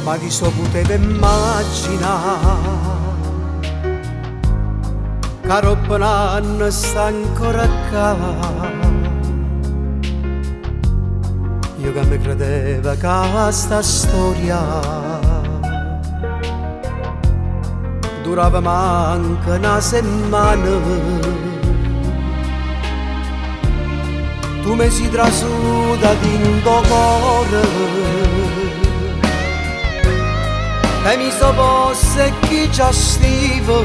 ma chi so poteva immaginare che roba non sta ancora qua. Io che mi credevo che sta storia durava manca una settimana. Tu mi sei trasuda in tuo cuore e mi so posto chi ci stiva.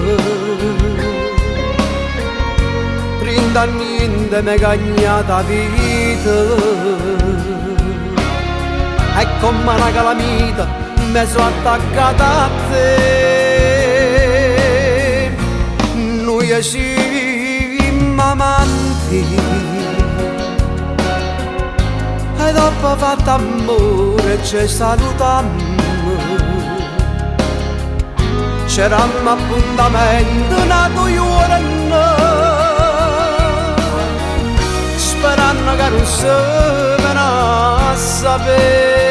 Prima niente mi cagnata vita e come una calamita mi sono attaccata a te. Noi siamo amanti e dopo fatto amore ci salutammo. C'eravamo appuntamento nato giorno, sperando che non si venisse a sapere.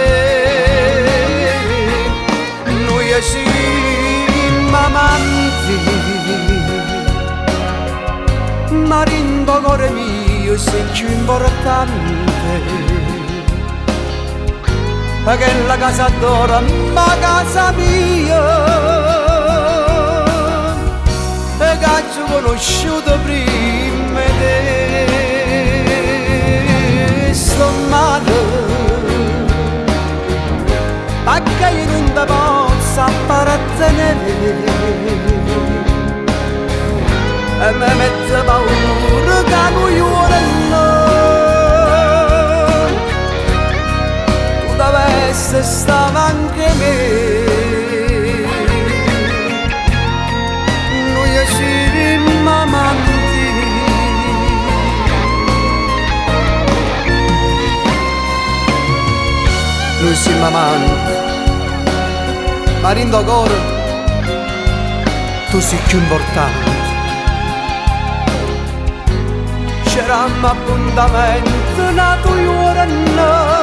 Noi siamo amanti, ma in tuo cuore mio sei più importante. Perché la casa d'ora, ma casa mia, e che ci ho conosciuto prima di te. Sto male, perché io non ti posso appartenere e mi mette paura che non giurano. Se stava anche me, noi siamo amanti. Noi siamo amanti, ma in tuo cuore tu sei più importante. C'eravamo appuntamento nato giorno,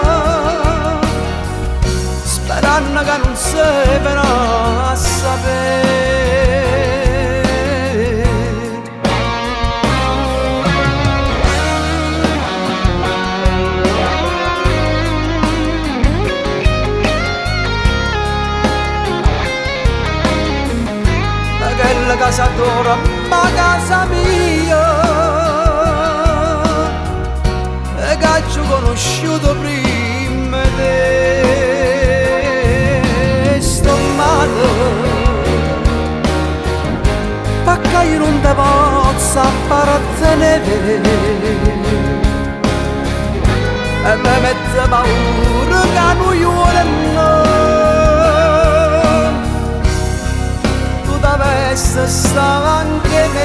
sperando che non si verrà a sapere. Ma che la casa d'ora, ma casa mia, e che ci ho conosciuto prima di te. Perché io non ti posso appartenere e mi mette paura che non giurano. Tu dovessi stare anche me.